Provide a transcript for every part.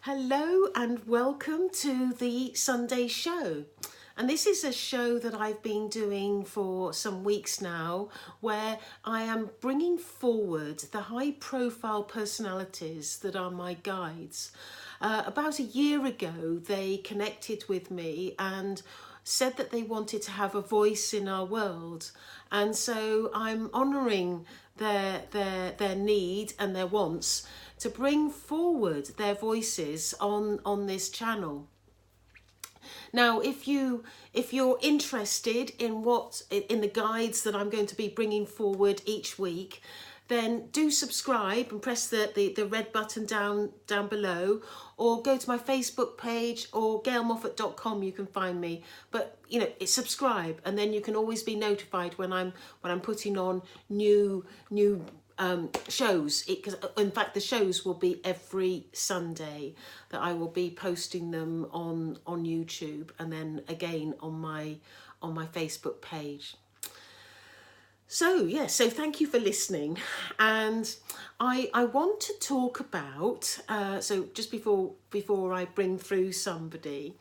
Hello and welcome to the Sunday show. And this is a show that I've been doing for some weeks now, where I am bringing forward the high profile personalities that are my guides. About a year ago, they connected with me and said that they wanted to have a voice in our world. And so I'm honouring their need and their wants to bring forward their voices on this channel. Now, if you're interested in the guides that I'm going to be bringing forward each week, then do subscribe and press the red button down below, or go to my Facebook page or gailmoffat.com. You can find me. But it's subscribe, and then you can always be notified when I'm putting on new shows. Because in fact the shows will be every Sunday that I will be posting them on YouTube, and then again on my Facebook page. So thank you for listening. And I want to talk about, so just before I bring through somebody,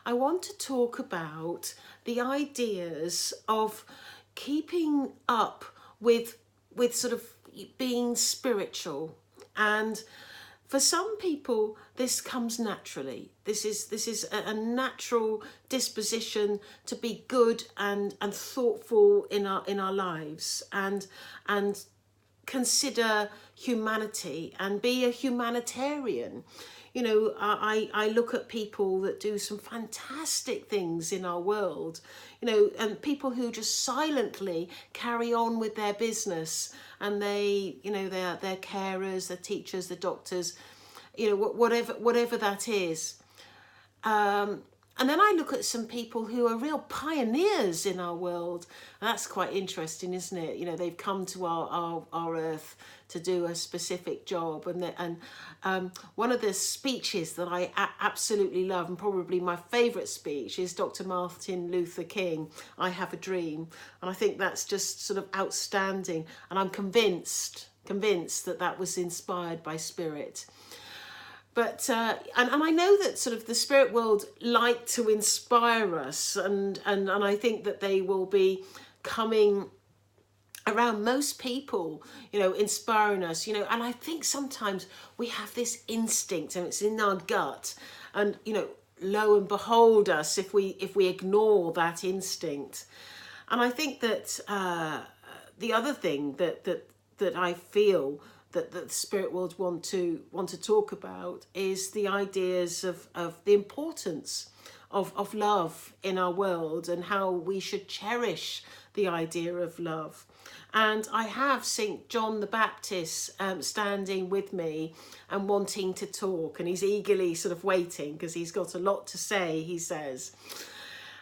I want to talk about the ideas of keeping up with sort of being spiritual. And for some people this comes naturally. This is a natural disposition to be good and thoughtful in our lives, and consider humanity and be a humanitarian. I look at people that do some fantastic things in our world, and people who just silently carry on with their business, and they're carers, they're teachers, they're doctors, whatever that is. And then I look at some people who are real pioneers in our world. And that's quite interesting, isn't it? They've come to our earth to do a specific job. And one of the speeches that I absolutely love, and probably my favourite speech, is Dr. Martin Luther King, "I Have a Dream." And I think that's just sort of outstanding. And I'm convinced that was inspired by Spirit. But and I know that sort of the spirit world like to inspire us, and I think that they will be coming around most people, inspiring us, and I think sometimes we have this instinct, and it's in our gut, and lo and behold us if we ignore that instinct. And I think that the other thing that I feel that the spirit world want to talk about is the ideas of the importance of love in our world, and how we should cherish the idea of love. And I have St. John the Baptist standing with me and wanting to talk, and he's eagerly sort of waiting because he's got a lot to say, he says.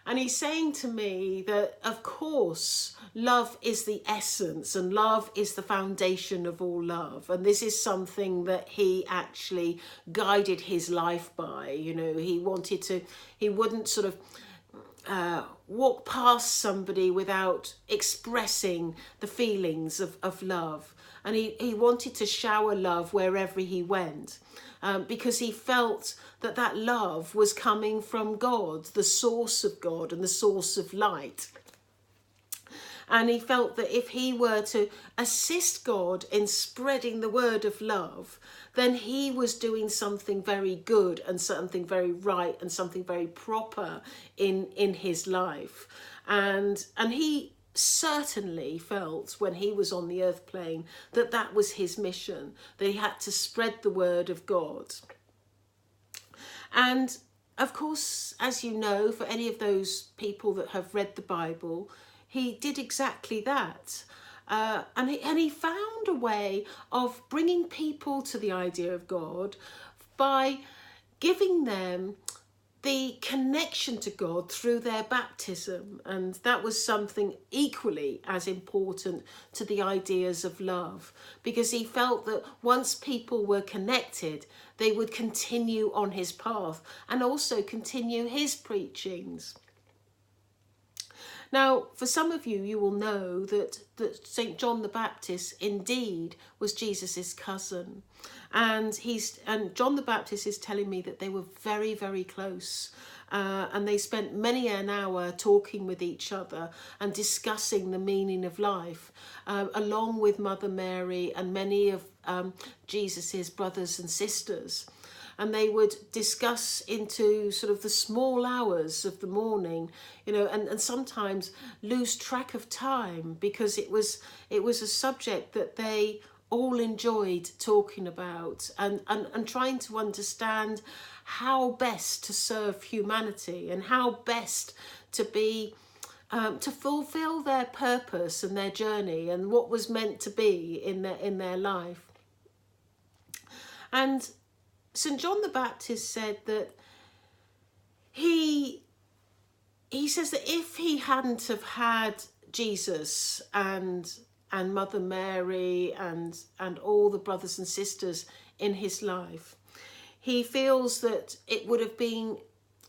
And he's saying to me that, of course, love is the essence, and love is the foundation of all love. And this is something that he actually guided his life by. He wouldn't sort of walk past somebody without expressing the feelings of love. And he wanted to shower love wherever he went. Because he felt that love was coming from God, the source of God and the source of light. And he felt that if he were to assist God in spreading the word of love, then he was doing something very good and something very right and something very proper in his life. And he certainly felt, when he was on the earth plane, that was his mission, that he had to spread the word of God. And of course, as you know, for any of those people that have read the Bible, he did exactly that. And he found a way of bringing people to the idea of God by giving them the connection to God through their baptism. And that was something equally as important to the ideas of love, because he felt that once people were connected, they would continue on his path and also continue his preachings. Now, for some of you, you will know that St. John the Baptist indeed was Jesus's cousin. And John the Baptist is telling me that they were very, very close. And they spent many an hour talking with each other and discussing the meaning of life, along with Mother Mary and many of Jesus's brothers and sisters. And they would discuss into sort of the small hours of the morning, and sometimes lose track of time, because it was a subject that they all enjoyed talking about, and trying to understand how best to serve humanity and how best to be to fulfill their purpose and their journey and what was meant to be in their life. And St. John the Baptist said that he says that if he hadn't have had Jesus and Mother Mary and all the brothers and sisters in his life, he feels that it would have been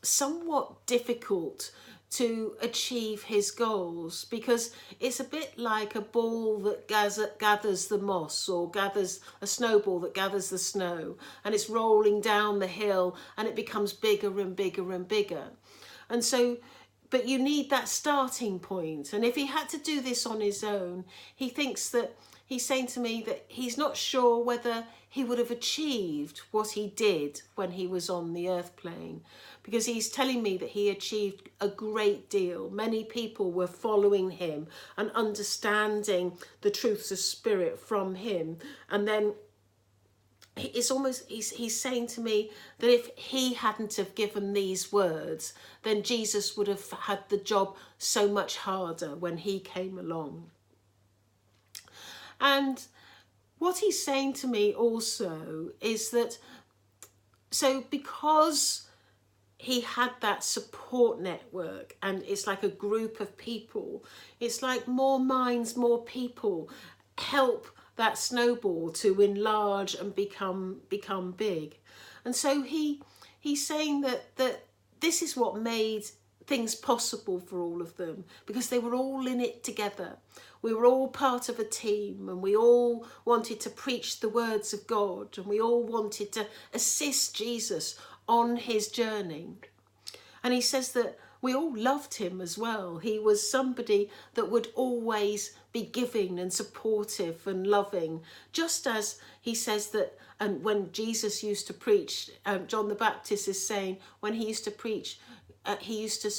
somewhat difficult to achieve his goals, because it's a bit like a ball that gathers the moss, or gathers a snowball that gathers the snow, and it's rolling down the hill and it becomes bigger and bigger and bigger. And so, but you need that starting point. And if he had to do this on his own, he thinks that, he's saying to me that he's not sure whether he would have achieved what he did when he was on the earth plane, because he's telling me that he achieved a great deal. Many people were following him and understanding the truths of spirit from him. And then it's almost, he's saying to me that if he hadn't have given these words, then Jesus would have had the job so much harder when he came along. And what he's saying to me also is that, so because he had that support network, and it's like a group of people, it's like more minds, more people help that snowball to enlarge and become big. And so he's saying that this is what made things possible for all of them, because they were all in it together. We were all part of a team, and we all wanted to preach the words of God, and we all wanted to assist Jesus on his journey. And he says that we all loved him as well. He was somebody that would always be giving and supportive and loving, just as he says that, and when Jesus used to preach, John the Baptist is saying, when he used to preach, he used to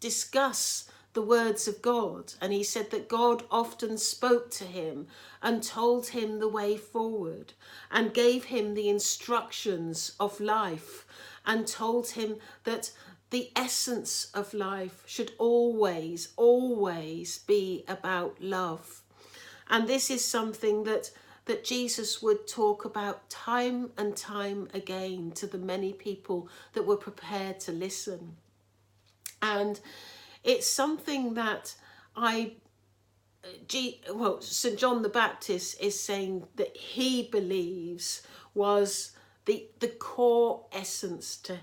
discuss the words of God, and he said that God often spoke to him and told him the way forward and gave him the instructions of life, and told him that the essence of life should always be about love. And this is something that Jesus would talk about time and time again to the many people that were prepared to listen. And it's something that St. John the Baptist is saying that he believes was the core essence to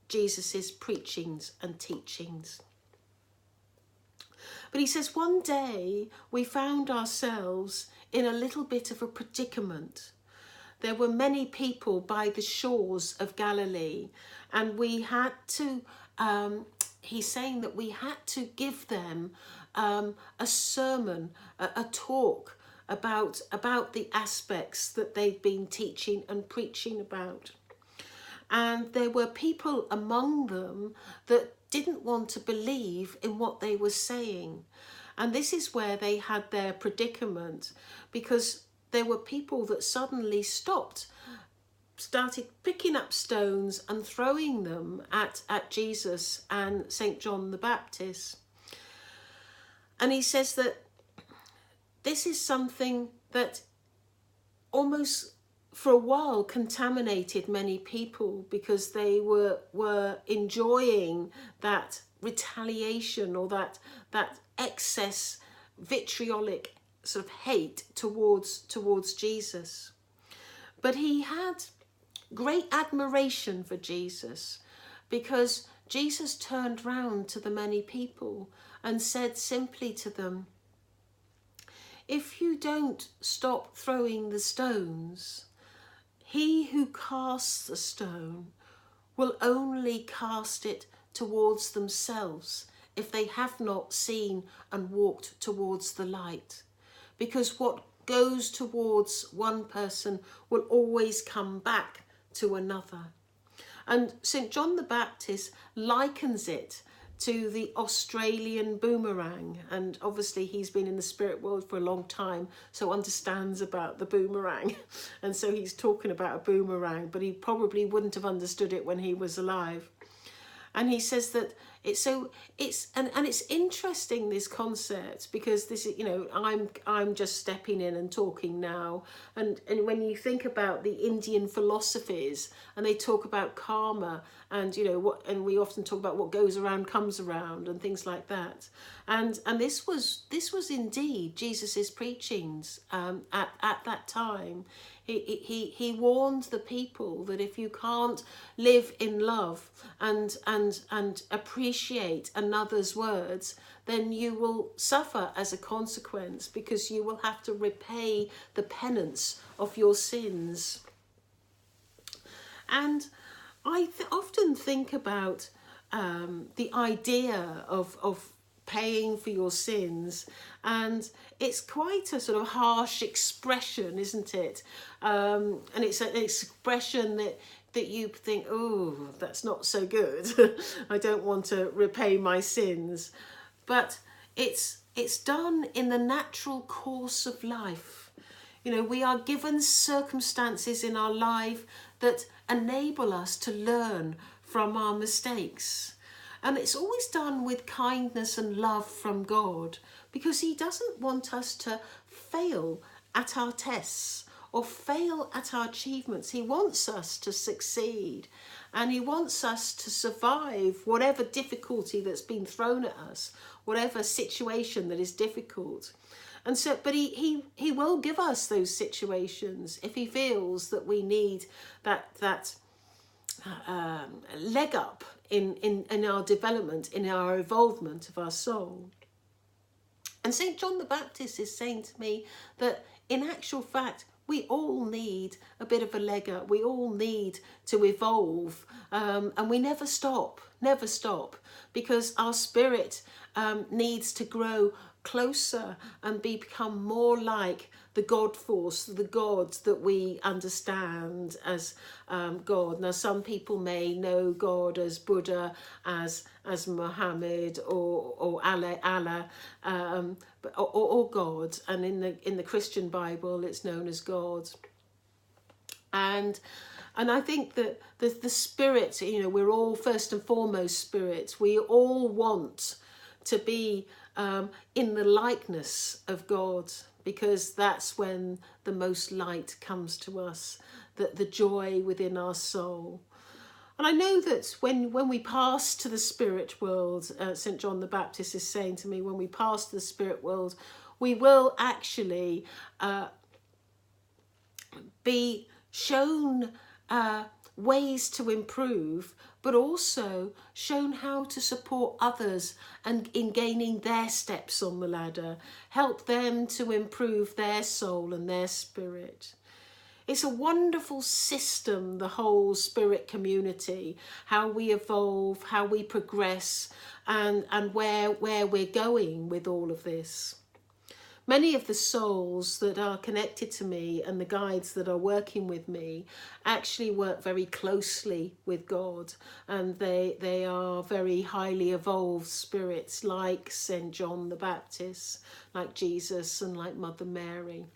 Jesus's preachings and teachings. But he says, one day we found ourselves in a little bit of a predicament. There were many people by the shores of Galilee, and we had to, he's saying that we had to give them a sermon, a talk about the aspects that they've been teaching and preaching about. And there were people among them that didn't want to believe in what they were saying. And this is where they had their predicament, because there were people that suddenly started picking up stones and throwing them at Jesus and St. John the Baptist. And he says that this is something that almost for a while contaminated many people, because they were enjoying that retaliation or that excess vitriolic sort of hate towards Jesus. But he had great admiration for Jesus, because Jesus turned round to the many people and said simply to them, if you don't stop throwing the stones, he who casts the stone will only cast it towards themselves if they have not seen and walked towards the light. Because what goes towards one person will always come back to another. And St. John the Baptist likens it to the Australian boomerang, and obviously he's been in the spirit world for a long time, so understands about the boomerang, and so he's talking about a boomerang, but he probably wouldn't have understood it when he was alive. And he says that it's interesting, this concept, because this is, I'm just stepping in and talking now, and when you think about the Indian philosophies, and they talk about karma, and and we often talk about what goes around comes around and things like that, and this was indeed Jesus's preachings at that time. He warned the people that if you can't live in love and appreciate another's words, then you will suffer as a consequence, because you will have to repay the penance of your sins. And I often think about the idea of paying for your sins, and it's quite a sort of harsh expression, isn't it? And it's an expression that you think, oh, that's not so good. I don't want to repay my sins. But it's done in the natural course of life. We are given circumstances in our life that enable us to learn from our mistakes. And it's always done with kindness and love from God, because he doesn't want us to fail at our tests or fail at our achievements. He wants us to succeed, and he wants us to survive whatever difficulty that's been thrown at us, whatever situation that is difficult. And so, but he will give us those situations if he feels that we need that leg up in our development, in our evolvement of our soul. And St. John the Baptist is saying to me that in actual fact, we all need a bit of a leg up. We all need to evolve, and we never stop, because our spirit needs to grow closer and become more like the God force, the God that we understand as God. Now, some people may know God as Buddha, as Muhammad, or Allah, or God, and in the Christian Bible, it's known as God. And I think that the spirit, we're all first and foremost spirits. We all want to be in the likeness of God, because that's when the most light comes to us, the joy within our soul. And I know that when we pass to the spirit world, St. John the Baptist is saying to me, when we pass to the spirit world, we will actually be shown ways to improve, but also shown how to support others and in gaining their steps on the ladder, help them to improve their soul and their spirit. It's a wonderful system, the whole spirit community, how we evolve, how we progress, and where we're going with all of this. Many of the souls that are connected to me and the guides that are working with me actually work very closely with God, and they are very highly evolved spirits, like St. John the Baptist, like Jesus, and like Mother Mary.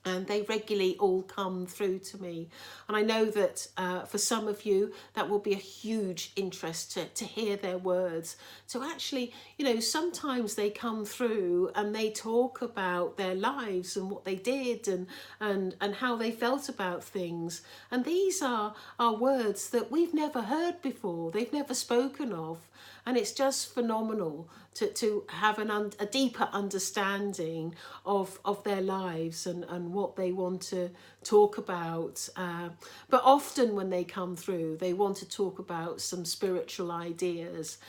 And they regularly all come through to me. And I know that for some of you, that will be a huge interest to hear their words. So actually, sometimes they come through and they talk about their lives and what they did and how they felt about things. And these are words that we've never heard before. They've never spoken of. And it's just phenomenal to have a deeper understanding of their lives and what they want to talk about. But often when they come through, they want to talk about some spiritual ideas,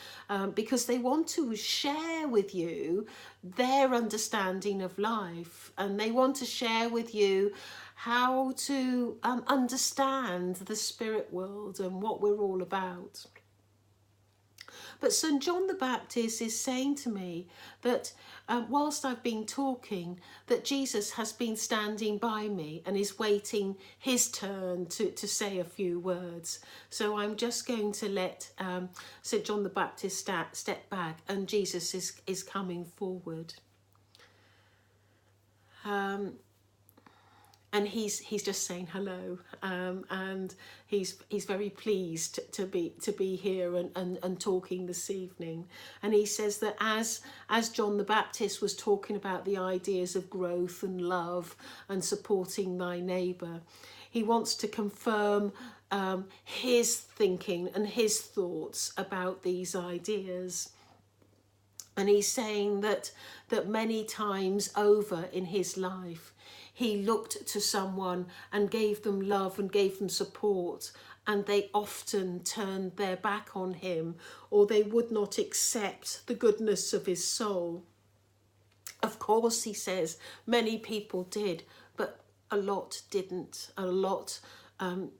because they want to share with you their understanding of life, and they want to share with you how to understand the spirit world and what we're all about. But St. John the Baptist is saying to me that whilst I've been talking, that Jesus has been standing by me and is waiting his turn to say a few words. So I'm just going to let St. John the Baptist step back, and Jesus is coming forward. And he's just saying hello, and he's very pleased to be here and talking this evening. And he says that as John the Baptist was talking about the ideas of growth and love and supporting thy neighbour, he wants to confirm his thinking and his thoughts about these ideas. And he's saying that many times over in his life, he looked to someone and gave them love and gave them support, and they often turned their back on him, or they would not accept the goodness of his soul. Of course, he says, many people did, but a lot didn't. A lot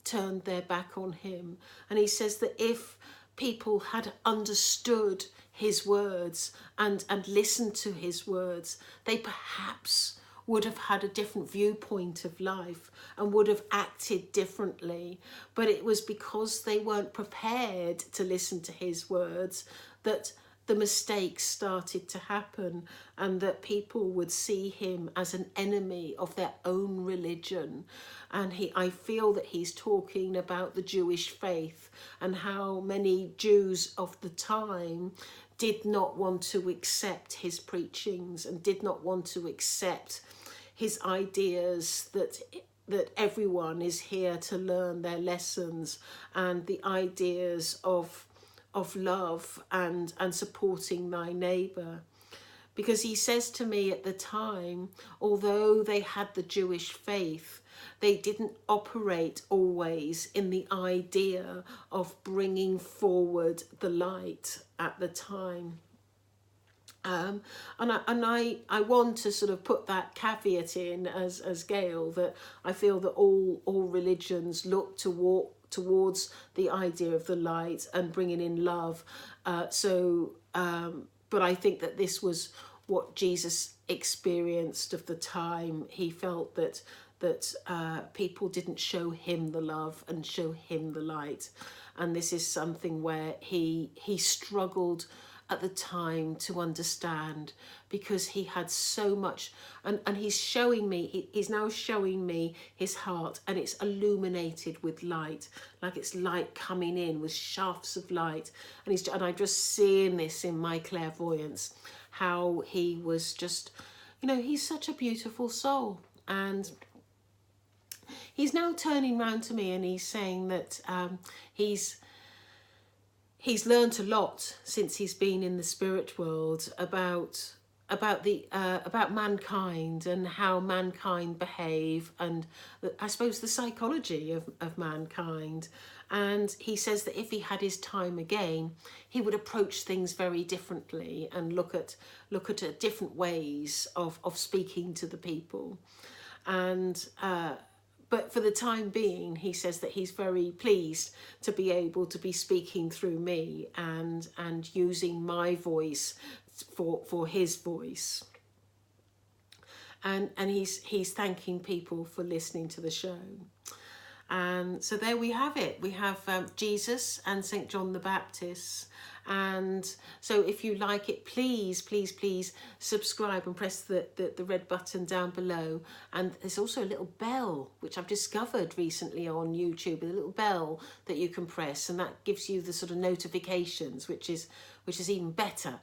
turned their back on him. And he says that if people had understood his words and listened to his words, they perhaps would have had a different viewpoint of life and would have acted differently. But it was because they weren't prepared to listen to his words that the mistakes started to happen, and that people would see him as an enemy of their own religion. And I feel that he's talking about the Jewish faith and how many Jews of the time did not want to accept his preachings and did not want to accept his ideas that everyone is here to learn their lessons, and the ideas of love and supporting thy neighbour. Because he says to me at the time, although they had the Jewish faith, they didn't operate always in the idea of bringing forward the light at the time. And I want to sort of put that caveat in as Gail, that I feel that all religions look to walk towards the idea of the light and bringing in love. But I think that this was what Jesus experienced of the time. He felt that people didn't show him the love and show him the light. And this is something where he struggled at the time to understand, because he had so much, and he's now showing me his heart, and it's illuminated with light, like it's light coming in with shafts of light. And I'm just seeing this in my clairvoyance, how he was just, he's such a beautiful soul. And he's now turning round to me and he's saying that he's learnt a lot since he's been in the spirit world about mankind and how mankind behave, and I suppose the psychology of mankind. And he says that if he had his time again, he would approach things very differently and look at different ways of speaking to the people. And but for the time being, he says that he's very pleased to be able to be speaking through me and using my voice for his voice. And he's thanking people for listening to the show. And so there we have it. We have Jesus and St. John the Baptist. And so if you like it, please subscribe and press the red button down below. And there's also a little bell, which I've discovered recently on YouTube, a little bell that you can press, and that gives you the sort of notifications, which is even better.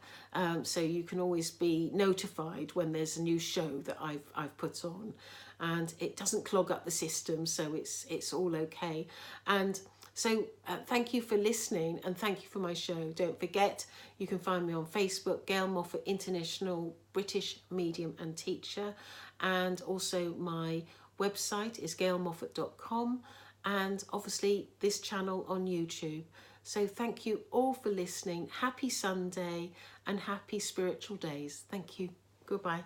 So you can always be notified when there's a new show that I've put on, and it doesn't clog up the system, so it's all okay. And So thank you for listening, and thank you for my show. Don't forget, you can find me on Facebook, Gail Moffat, International British Medium and Teacher. And also my website is gailmoffat.com, and obviously this channel on YouTube. So thank you all for listening. Happy Sunday and happy spiritual days. Thank you. Goodbye.